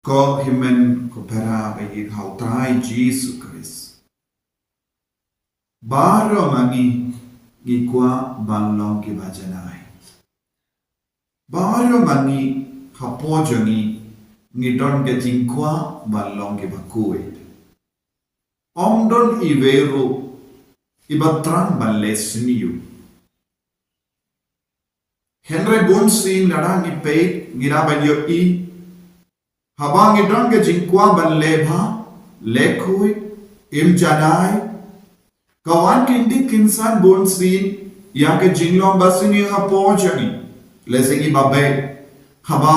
Ko himen ko pera bagi hau trai Jesus Christ. Baro mangi ngikwa banglong ki Bajanai. Baro mangi hapo jongi ngidon ke jingkwa banglong ki bakui. Omdon iveru ibatrang banles niyu. Henry Bunsin ladang ipeit ngira banyo i habang idon ke jingkwa ban lebha lekhui im janai kawan kindi kinsan Bunsin yang ke jinglong basini hapo jani lesengi babe haba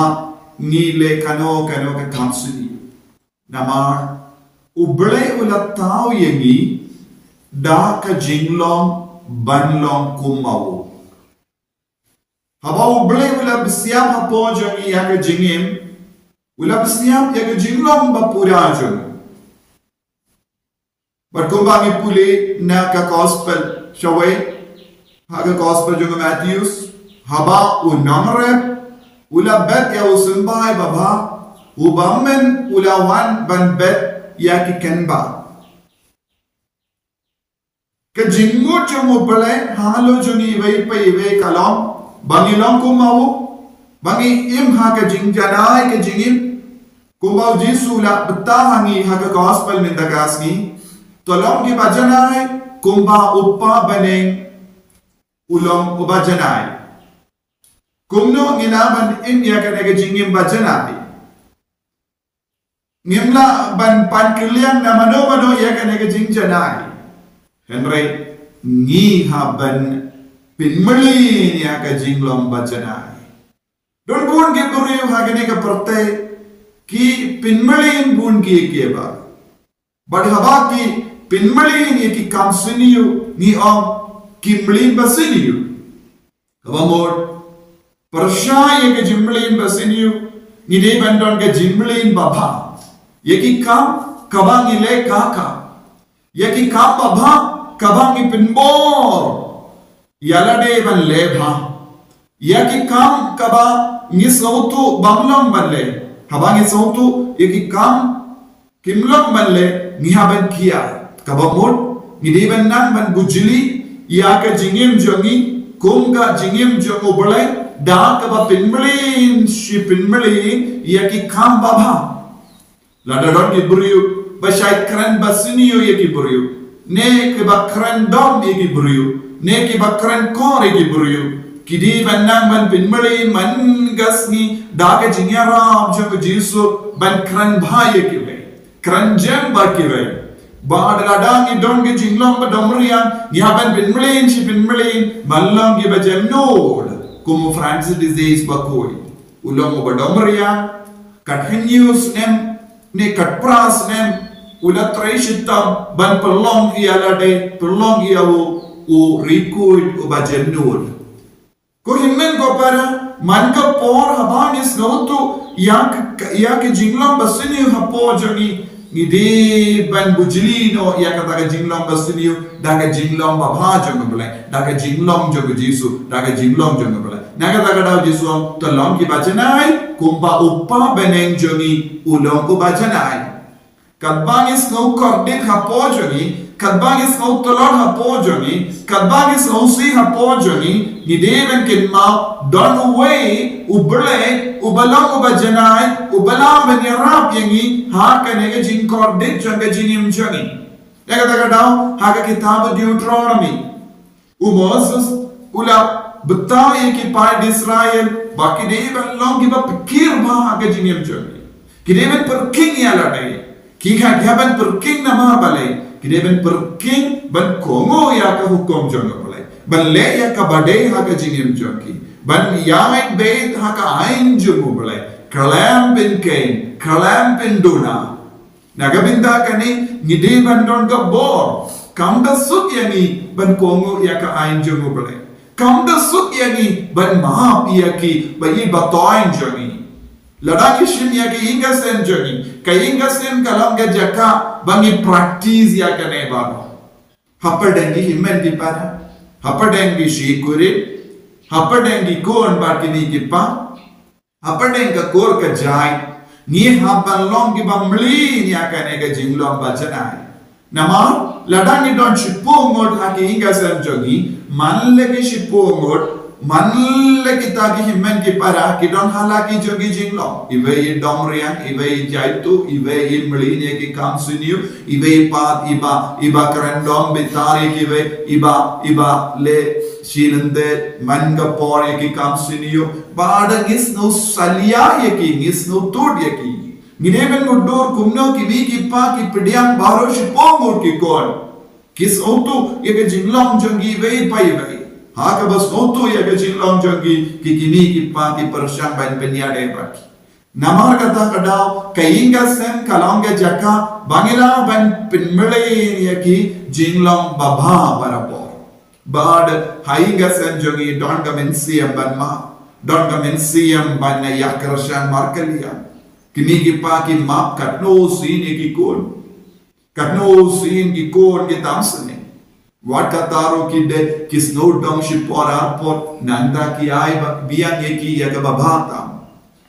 ni le kano ke kamsini namar uble ulatau yengi da ka jinglong banlong kumau haba uble ula bisiam hapo jani yang ke jingim Ula bersiap yang jinglong bapurajon. Berkumpang ipuli na ka gospel shaway. Haga gospel juga Matthews. Haba unamre. Ula bet ya usumbay baba. Ubamen ula wan ban bet ya kikenba. Ke jingmo jomo pale halo jongi iwe kalom. Bangilong kumawu. Bangi im haga jingjanai ke jingim kumbau Jisu la betahangi haga gospel mindagasni tolong di Bajanai kumba uppa baneng ulong Bajanai Kumno nginaban im ya kanega jingim Bajanai ngimla ban pankiliang na mano ya kanega jingjanai Henry ngi haban pinmeli ya ka jinglong Bajanai Don bun ke buriu hagane ka prate ki pinmalin bun ki ba. Bad haba ki pinmalin ye ki kamsiniyu ni om kimlin basiniyu. Kabamod persya ye ke jimlin basiniyu ni de bandon ke jimlin baba. Ye ki kam kabang ile kaka. Ye ki kam baba kabang pinbor. Yala de ban lebha. Ye ki kam kaba ngi sautu banglong balle habang ngi sautu yeki kam kimlong balle ngi haban kia kabamot ngi deban nang ban bujili ya ka jingim jongi kumga jingim jongo balai da kaba pinmlin shi pinmlin yeki kam baba ladaron ki buriu bashai kran basiniyo yeki buriu ne ke bakran dom yeki buriu ne ke bakran kor yeki buriu Kidi banang ban pinmali man gasni daga jingyara jog Jisu ban kran bhaye kiwe kran jam ba kiwe ba ladang idon ge jinglong ba domrian ya ban pinmali chi pinmali mallang ge ba jam nod kum Francis disease ba koi ulong ba domrian continuous nem ne katpras nem ula treshita ban perlong ia lade perlong ia u record u ba jam nod Ko himmen ko para man ka por habang is nautu yak jinglong basini hapo jani ngide ban bujili no yak daga jinglong basini daga jinglong babha jong bole daga jinglong jog Jisu daga jinglong jong bole naga daga daw Jisu to long ki Bajanai kumpa uppa beneng jongi ulong ko Bajanai kadbang is no kordit hapo jani kadbangis ngau tolon hapo joni kadbangis ngau si hapo joni ni deven kin mau don away uble ubalang Bajanai ubalang banyarap yangi ha kanega jinkor dit janga jinim joni daga daw haga kitab Deuteronomy Moses ula beta ki pa Israel baki deven long ki ba pikir ba haga jinim joni ki deven per king ya ladai ki kha gaban per king na ma balai Kini ben perking ben kongo ya ka hukum jongo boleh ben le ya ka badai ha ka jingim jongi ben yaik beit ha ka ain jongo boleh kalam ben kain kalam ben dona naga binda kani ngide ben don ka bor kam da sut yani ben kongo ya ka ain jongo boleh kam da sut yani ben mahap ya ki bayi batoin jongi Ladaki shin ya ki inga sen jongi ka inga sen kalam ga jaka bangi practice ya kane baba hapadengi himmen di para hapadengi shikure hapadengi kon barkini ki pa hapadenga kor ka jai Ni haban long ki bamli ni akane ke jinglong bajanai. Nama ladang ni don shipongod haki inga sem jogi manle ki shipongod manle ki tagi himmen ki para ki don halaki jogi jinglong. Iwe i domriang, iwe i jaitu, iwe i mli ni ki kamsuniu, iwe i pat iba kerendong bitari kiwe iba le shilende manga por ki kamsuniu. Bada ngis no salia yeki, ngis no tod yeki. Gineven mudur kumno ki vi ki pa ki pidiang baro shipongod ki kon. Kis auto yeke jinglong jongi vei pai vei. Haka bas auto yeke jinglong jongi ki kini ki pa ki persyang ban penyade baki. Namar kata kadau kainga sen kalonga jaka bangila ban pinmele yeki jinglong baba parapor. Bad hainga sen jongi don gamensiam ban ma. Don gamensiam ban yakrashan markaliam. Kini ki pa ki map katno sini ki kon. Katno sin ki kon ki tamsane. Wat kataro ki de kis no dong shipor arpor nanda ki ai biang ye ki ya babata.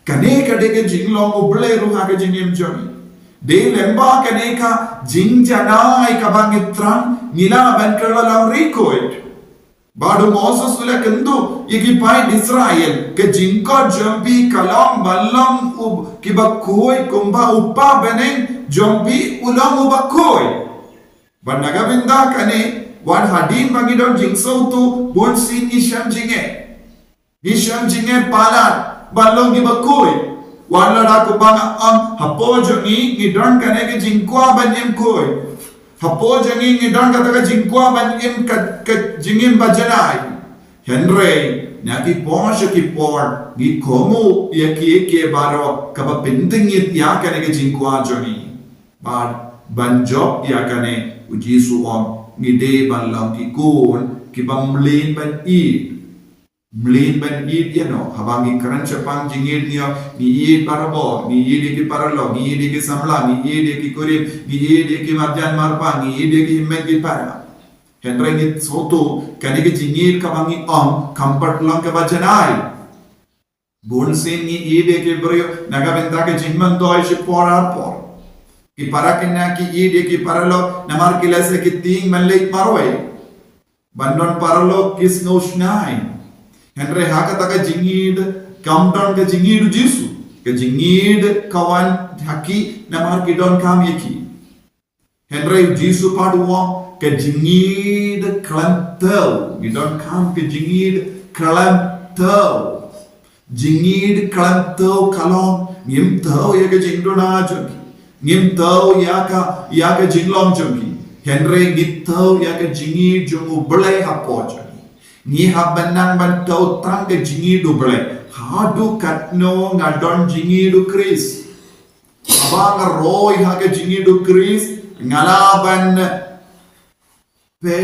Kane kade ke jinglong oble ruha ke jingim joni. De lemba kane ka jingjana ka bangitran nila bankrala rikoit. Badu Moses ule kendo yeki pai Israel ke jinko jombi kalam balam ub kibakoi kumba upa beneng jombi ulam ubakoi. Banaga binda kane wan hadin bangidon jingso tu bon sin isham jinge palan balong kibakoi. Wan lada kubanga ang hapo jongi ngidon kane ke jingkwa banyem koi. Hapo jangi ngidon kata ka jingkwa ban im ka jingim bajanai. Henry naki porsche ki por gi komo yaki ke baro kaba pintingit ya kane ke jingkwa jangi. Bad banjob ya kane uji suom ngide ban lang ki kun ki bamlin ban i. Mlin ban i yano habangi kran chapang jingit niyo ni i parabo ni i ki paralo ni i ki samla ni i ki kurim ni i ki marjan marpa ni i ki himmen ki para Henry ngit soto kani ki jingit kabangi om comfort lang ka bajanai bon sin ni i ki brio naga benta ke jingman doi shi por arpor ki para kinna ki i ki paralo namar kilase ki ting manleit maroi bandon paralo kis no shnai Henry haka taka jingid countdown ke jingid jisu ke jingid kawan haki namar kidon kam yeki Henry jisu paduwa ke jingid klantel kidon kam ke jingid klantel jingid klantel kalong ngim tau ya ke jingdona jogi ngim tau ya ka jinglong jogi Henry ngitau ya ke jingid jomu belai hapoja ni habanang bantau tang ke jingi du ble hadu katno ngadon jingi du kris abang roy ha ke jingi du kris ngalaban pe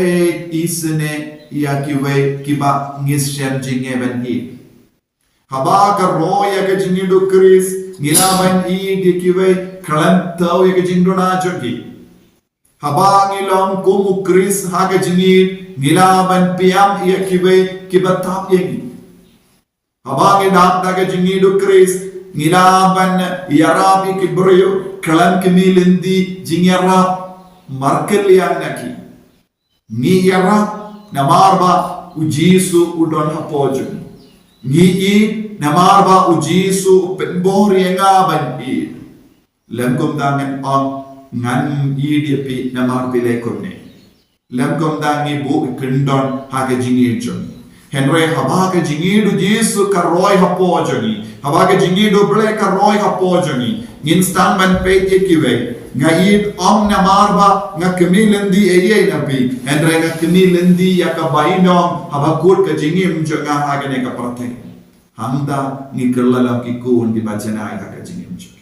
isne ya kiwe kiba ngishem jingi ban hi haba ka roy ya ke jingi du kris ngalaban i de kiwe klan tau ya ke jingdo na jogi haba ngilom kumu kris ha ke jingi Gilaban piam iya kiwe kibatap yengi. Habangi dak daga jingi do kris. Gilaban yarabi kibrio kalam kimilindi jingyarap markel yang naki. Ni yarap namarba ujisu udon hapojo. Ni i namarba ujisu penbori ngaban i. Lemkum dangen on ngan i diapi namar pilekum ne. Lemkom dangi bu kendon hake jingi joni. Henry habake jingi du jisu karoi hapo joni. Habake jingi du ble karoi hapo joni. Instan ban pete kiwe. Ngaid om namarba nga kemilendi eye nabi. Henry nga kemilendi yaka bainong habakut ka jingi mjonga hake ne kaparte. Hamda ni kerlalam ki kun di bajanai hake jingi mjonga.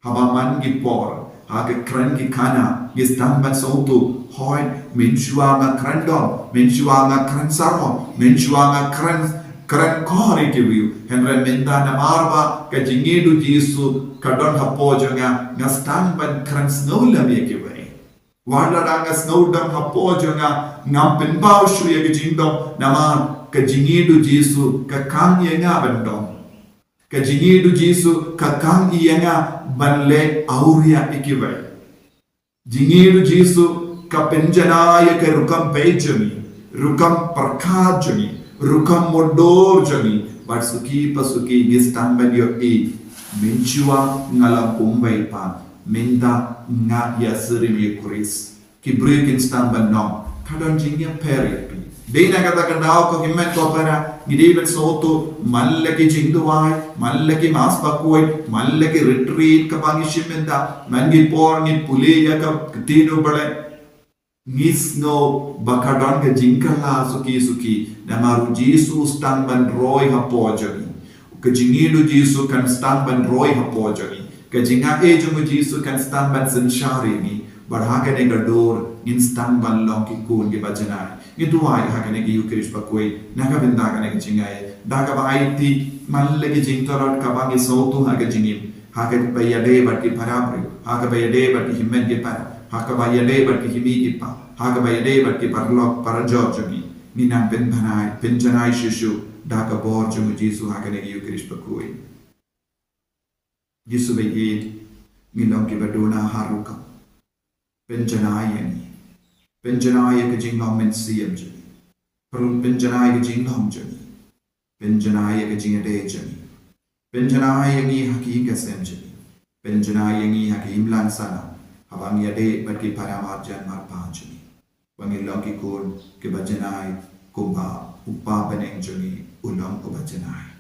Habaman ki por. Hake kren ki kana. Gistan ban sautu. Hoi menshua nga krendom, menshua nga krensaro, menshua nga kren kori kiwiu. Henry minda namarba ka jingidu jisu kadon hapojo nga stang ban kren snowlam ye kiwi. Wala nga snowdam hapojo nga pinbao shu ye jingdom namar ka jingidu jisu ka kang ye nga bandom. Ka jingidu Jisu kakang iyanga banle auria ikiwai. Jingidu Jisu ka penjanaya ke rukam pejami, rukam perkajami, rukam modor jami, barsuki pasuki gistamban yo menchua ngala kumbai pa, minta nga ya serimi kuris, kibrekin stamban no, kadang jingnya periapi. Dina kata kendau ko himmet ko para ngidibet soto mallaki jingduwai mallaki mas pakuai mallaki retreat ka pangishimenda mangi por ni puleya ka tino bale ngisno bakadon ka jingkala suki namaru Jisu stamban roy hapojami ka jingidu Jisu kan stamban roy hapojami ka jinga ejumu Jisu kan stamban senshari barhakane gador instan ballong ki kun ki bajanai itu ai hakane ki yukrish pakoi naga benda kane ki jingai daga baiti malle ki jingtorot ka bangi sautu haga jingim haga bayade batti parabri haga bayade batti himmen ki para haga bayade batti himi ki pa haga bayade batti parlok parajojami minang penjanai shishu daga bor jumu Jisu hakane ki yukrish pakoi Jisu bayi ngilong ki badona haruka penjanai ke jinglong men siam jani penjanai ke jinglong jani penjanai ke jingade jani penjanai ngi haki ke sem jani penjanai ngi haki imlan sana habang yade bagi paramat jan marpa jani wangilong ki kun ke bajanai kumba upa beneng jani ulang ko bajanai